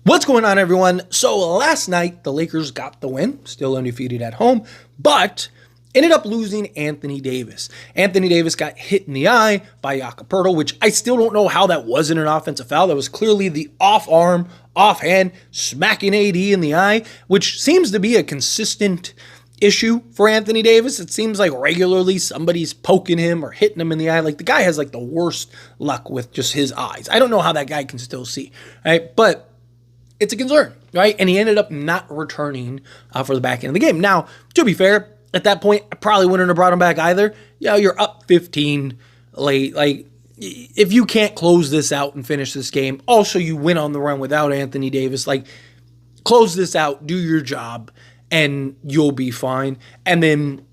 What's going on, everyone? So last night, the Lakers got the win, still undefeated at home, but ended up losing Anthony Davis. Anthony Davis got hit in the eye by Jakob, which I still don't know how that wasn't an offensive foul. That was clearly the off-arm, offhand, smacking AD in the eye, which seems to be a consistent issue for Anthony Davis. It seems like regularly somebody's poking him or hitting him in the eye. Like, the guy has like the worst luck with just his eyes. I don't know how that guy can still see, right? But it's a concern, right? And he ended up not returning for the back end of the game. Now, to be fair, at that point, I probably wouldn't have brought him back either. You know, you're up 15 late. Like, if you can't close this out and finish this game, also you went on the run without Anthony Davis, like, close this out, do your job, and you'll be fine. And then,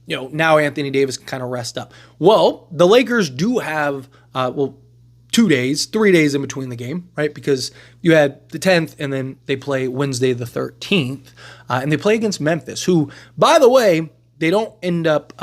you know, now Anthony Davis can kind of rest up. Well, the Lakers do have, 3 days in between the game, right? Because you had the 10th and then they play Wednesday the 13th. And they play against Memphis, who, by the way, they don't end up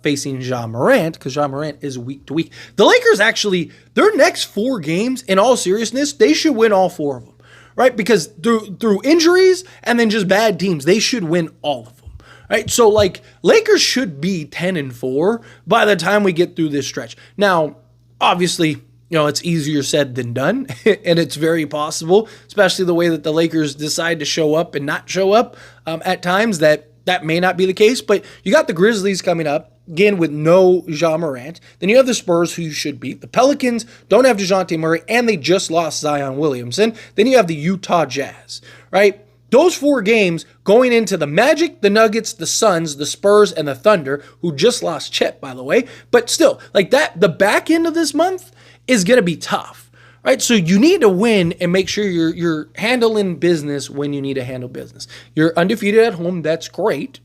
facing Ja Morant because Ja Morant is week to week. The Lakers actually, their next 4 games, in all seriousness, they should win all 4 of them, right? Because through injuries and then just bad teams, they should win all of them, right? So, like, Lakers should be 10-4 by the time we get through this stretch. Now, obviously, you know, it's easier said than done, and it's very possible, especially the way that the Lakers decide to show up and not show up at times, that may not be the case. But you got the Grizzlies coming up, again, with no Ja Morant. Then you have the Spurs, who you should beat. The Pelicans don't have DeJounte Murray, and they just lost Zion Williamson. Then you have the Utah Jazz, right? Those 4 games going into the Magic, the Nuggets, the Suns, the Spurs, and the Thunder, who just lost Chet, by the way. But still, like that, the back end of this month is going to be tough, right? So you need to win and make sure you're handling business when you need to handle business. You're undefeated at home. That's great.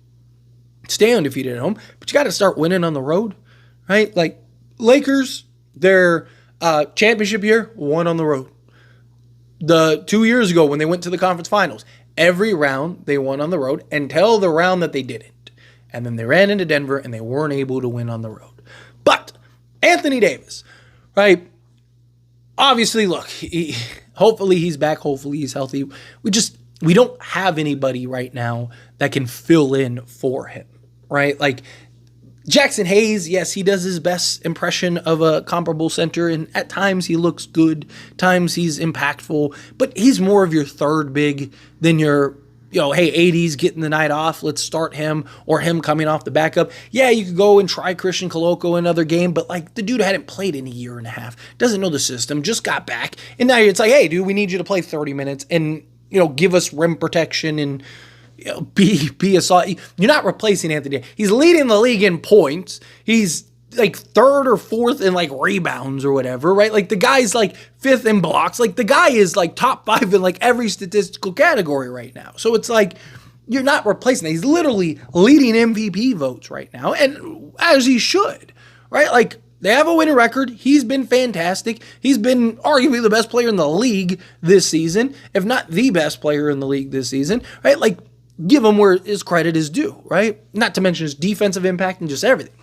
Stay undefeated at home, but you got to start winning on the road, right? Like, Lakers, their championship year, won on the road. The 2 years ago when they went to the conference finals, every round they won on the road until the round that they didn't. And then they ran into Denver and they weren't able to win on the road. But Anthony Davis, right? Obviously, look, hopefully he's back. Hopefully he's healthy. We don't have anybody right now that can fill in for him, right? Like, Jackson Hayes, yes, he does his best impression of a comparable center, and at times he looks good, times he's impactful, but he's more of your third big than your, you know, hey, AD's getting the night off, let's start him, or him coming off the backup. Yeah, you could go and try Christian Koloko another game, but, like, the dude hadn't played in a year and a half, doesn't know the system, just got back, and now it's like, hey, dude, we need you to play 30 minutes and, you know, give us rim protection and, you know, be a solid. You're not replacing Anthony. He's leading the league in points. He's like 3rd or 4th in like rebounds or whatever, right? Like, the guy's like 5th in blocks. Like, the guy is like top 5 in like every statistical category right now. So it's like, you're not replacing that. He's literally leading MVP votes right now, and as he should, right? Like, they have a winning record. He's been fantastic. He's been arguably the best player in the league this season, if not the best player in the league this season, right? Like, give him where his credit is due, right? Not to mention his defensive impact and just everything.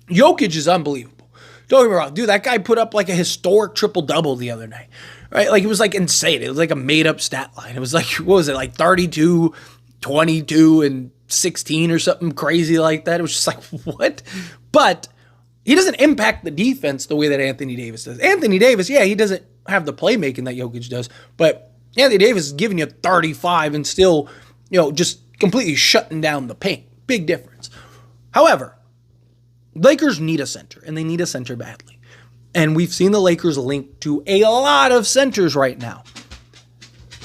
Jokic is unbelievable. Don't get me wrong. Dude, that guy put up like a historic triple-double the other night, right? Like, it was like insane. It was like a made-up stat line. It was like, what was it, like 32, 22, and 16 or something crazy like that. It was just like, what? But he doesn't impact the defense the way that Anthony Davis does. Anthony Davis, yeah, he doesn't have the playmaking that Jokic does, but Anthony Davis is giving you 35 and still, you know, just completely shutting down the paint. Big difference. However, Lakers need a center, and they need a center badly. And we've seen the Lakers linked to a lot of centers right now.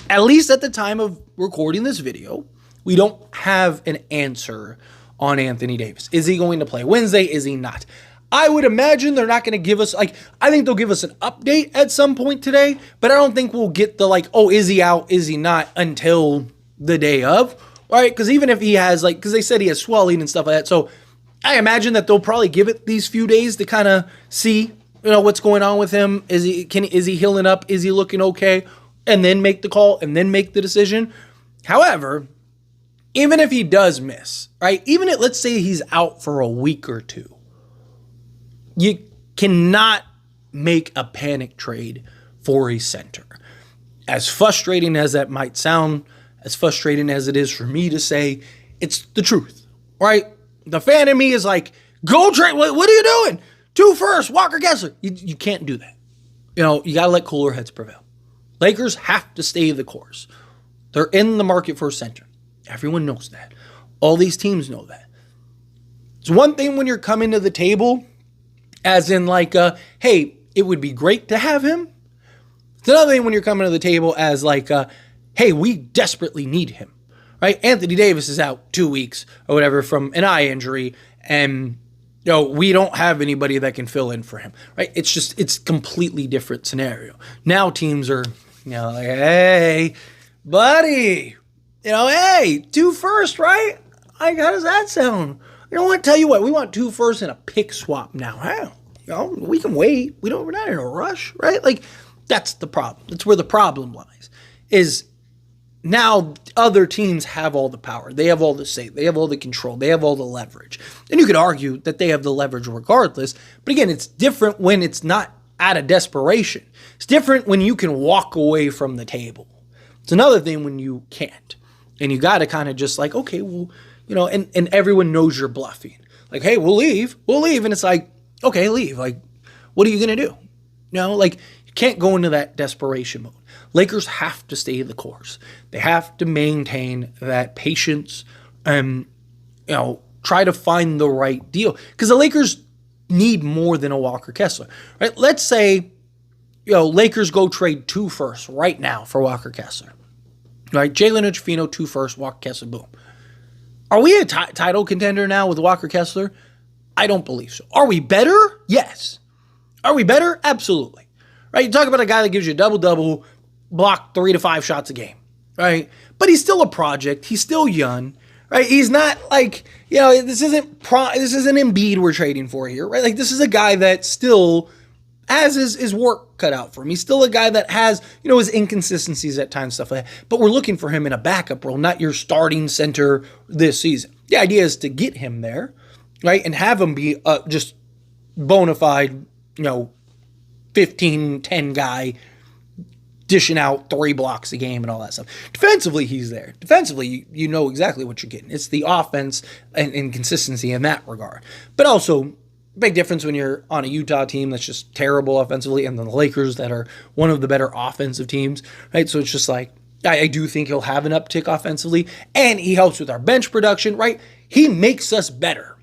At least at the time of recording this video, we don't have an answer on Anthony Davis. Is he going to play Wednesday? Is he not? I would imagine they're not going to give us, like, I think they'll give us an update at some point today, but I don't think we'll get the, like, oh, is he out, is he not, until the day of, right? Because even if he has, like, because they said he has swelling and stuff like that, so I imagine that they'll probably give it these few days to kind of see, you know, what's going on with him. Is he healing up? Is he looking okay? And then make the call and then make the decision. However, even if he does miss, right? Even if, let's say he's out for a week or two, you cannot make a panic trade for a center. as frustrating as that might sound, as frustrating as it is for me to say, it's the truth, right? The fan in me is like, go trade. What are you doing? 2 first, Walker Kessler. You can't do that. You got to let cooler heads prevail. Lakers have to stay the course. They're in the market for a center. Everyone knows that. All these teams know that. It's one thing when you're coming to the table as in like, hey, it would be great to have him. It's another thing when you're coming to the table as like, hey, we desperately need him, right? Anthony Davis is out 2 weeks or whatever from an eye injury, and we don't have anybody that can fill in for him, right? It's completely different scenario. Now teams are, like, hey, buddy, hey, 2 first, right? Like, how does that sound? Want to tell you what, we want 2 first and a pick swap now. How? We can wait. We're not in a rush, right? Like, that's the problem. That's where the problem lies. Is now other teams have all the power. They have all the say. They have all the control. They have all the leverage. And you could argue that they have the leverage regardless. But again, it's different when it's not out of desperation. It's different when you can walk away from the table. It's another thing when you can't. And you got to kind of just like, okay, well, and everyone knows you're bluffing. Like, hey, we'll leave. And it's like, okay, leave. Like, what are you going to do? You can't go into that desperation mode. Lakers have to stay the course. They have to maintain that patience and, try to find the right deal. Because the Lakers need more than a Walker Kessler, right? Let's say, Lakers go trade 2 firsts right now for Walker Kessler, right? Jalen Hood-Schifino, 2 firsts, Walker Kessler, boom. Are we a title contender now with Walker Kessler? I don't believe so. Are we better? Yes. Are we better? Absolutely. Right? You talk about a guy that gives you a double-double, block 3 to 5 shots a game, right? But he's still a project. He's still young, right? He's not like, this isn't Embiid we're trading for here, right? Like, this is a guy that still has his work cut out for him. He's still a guy that has, his inconsistencies at times, stuff like that. But we're looking for him in a backup role, not your starting center this season. The idea is to get him there, right? And have him be just bona fide, 15-10 guy dishing out 3 blocks a game and all that stuff. Defensively, he's there. Defensively, you know exactly what you're getting. It's the offense and consistency in that regard. But also, big difference when you're on a Utah team that's just terrible offensively and then the Lakers that are one of the better offensive teams, right? So it's just like, I do think he'll have an uptick offensively, and he helps with our bench production, right? He makes us better.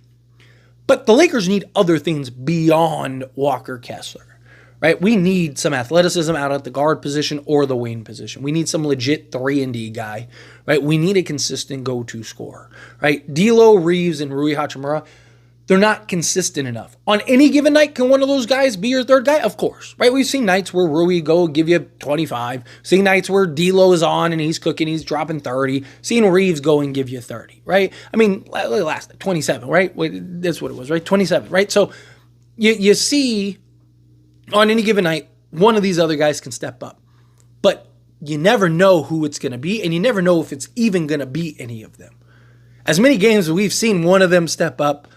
But the Lakers need other things beyond Walker Kessler, right? We need some athleticism out at the guard position or the wing position. We need some legit 3-and-D guy, right? We need a consistent go-to scorer, right? D'Lo, Reeves, and Rui Hachimura, they're not consistent enough. On any given night, can one of those guys be your third guy? Of course, right? We've seen nights where Rui go give you 25. Seen nights where D'Lo is on and he's cooking, he's dropping 30. Seen Reeves go and give you 30, right? I mean, last 27, right? That's what it was, right? 27, right? So you see on any given night, one of these other guys can step up. But you never know who it's going to be, and you never know if it's even going to be any of them. As many games as we've seen one of them step up,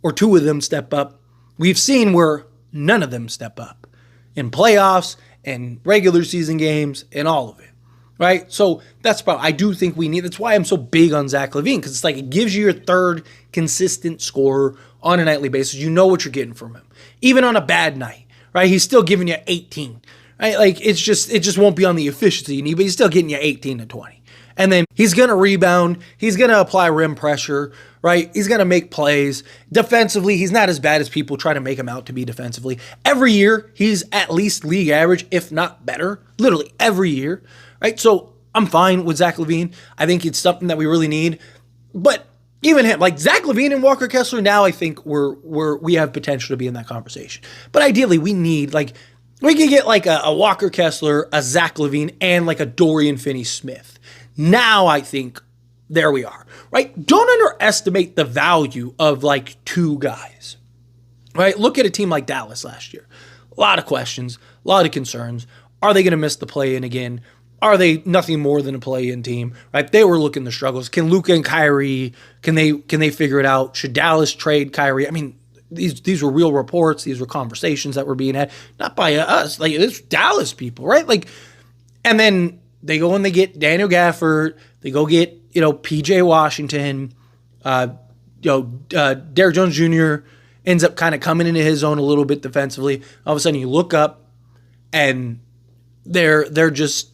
or 2 of them step up, we've seen where none of them step up in playoffs and regular season games and all of it, right? So that's probably, I do think we need, that's why I'm so big on Zach LaVine, because it's like it gives you your third consistent scorer on a nightly basis. You know what you're getting from him. Even on a bad night, right? He's still giving you 18, right? Like it just won't be on the efficiency you need, but he's still getting you 18 to 20. And then he's going to rebound. He's going to apply rim pressure, right? He's going to make plays. Defensively, he's not as bad as people try to make him out to be defensively. Every year, he's at least league average, if not better. Literally every year, right? So I'm fine with Zach LaVine. I think it's something that we really need. But even him, like Zach LaVine and Walker Kessler, now I think we have potential to be in that conversation. But ideally, we need, like, we could get like a Walker Kessler, a Zach LaVine, and like a Dorian Finney-Smith. Now I think there we are, right? Don't underestimate the value of like 2 guys, right? Look at a team like Dallas last year. A lot of questions, a lot of concerns. Are they going to miss the play-in again? Are they nothing more than a play-in team, right? They were looking the struggles. Can Luka and Kyrie, can they figure it out? Should Dallas trade Kyrie? I mean, these were real reports. These were conversations that were being had, not by us. Like, it's Dallas people, right? Like, And then they go and they get Daniel Gafford. They go get, P.J. Washington. Derrick Jones Jr. ends up kind of coming into his own a little bit defensively. All of a sudden you look up and they're just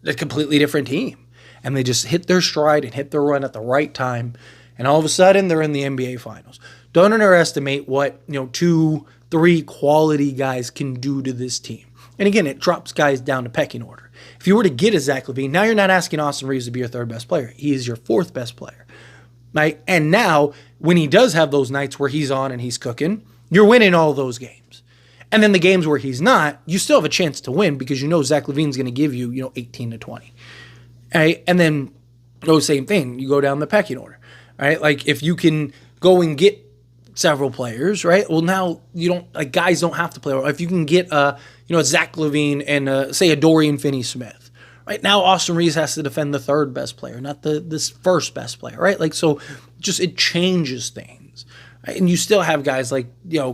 a completely different team. And they just hit their stride and hit their run at the right time. And all of a sudden they're in the NBA Finals. Don't underestimate what, 2, 3 quality guys can do to this team. And again, it drops guys down to pecking order. If you were to get a Zach LaVine, now you're not asking Austin Reeves to be your 3rd best player. He is your 4th best player. Right? And now, when he does have those nights where he's on and he's cooking, you're winning all those games. And then the games where he's not, you still have a chance to win because Zach LaVine's going to give you, 18 to 20. Right? And then, same thing. You go down the pecking order. Right? Like, if you can go and get several players, right? Well, now guys don't have to play. If you can get a Zach LaVine and say a Dorian Finney-Smith, right? Now Austin Reeves has to defend the 3rd best player, not this 1st best player, right? Like, so just it changes things. Right? And you still have guys like,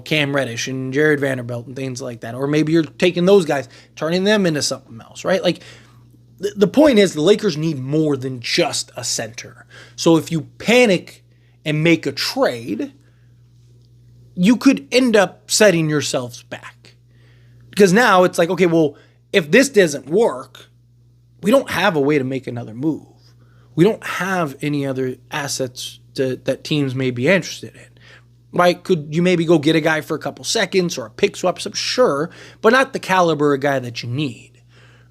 Cam Reddish and Jared Vanderbilt and things like that. Or maybe you're taking those guys, turning them into something else, right? Like, the point is the Lakers need more than just a center. So if you panic and make a trade, you could end up setting yourselves back. Because now it's like, okay, well, if this doesn't work, we don't have a way to make another move. We don't have any other assets that teams may be interested in. Right? Could you maybe go get a guy for a couple seconds or a pick swap? Sure, but not the caliber of guy that you need.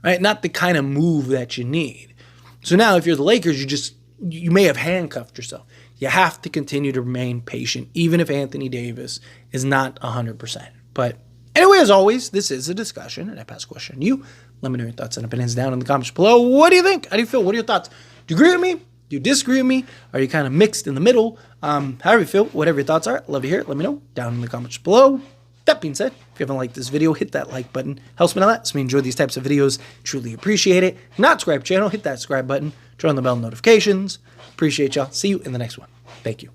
Right? Not the kind of move that you need. So now if you're the Lakers, you may have handcuffed yourself. You have to continue to remain patient, even if Anthony Davis is not 100%. But anyway, as always, this is a discussion, and I pass a question to you. Let me know your thoughts and opinions down in the comments below. What do you think? How do you feel? What are your thoughts? Do you agree with me? Do you disagree with me? Are you kind of mixed in the middle? However you feel, whatever your thoughts are, I'd love to hear it. Let me know down in the comments below. That being said, if you haven't liked this video, hit that like button. Helps me a lot. So we enjoy these types of videos. Truly appreciate it. If not subscribe to the channel, hit that subscribe button. Turn on the bell notifications. Appreciate y'all. See you in the next one. Thank you.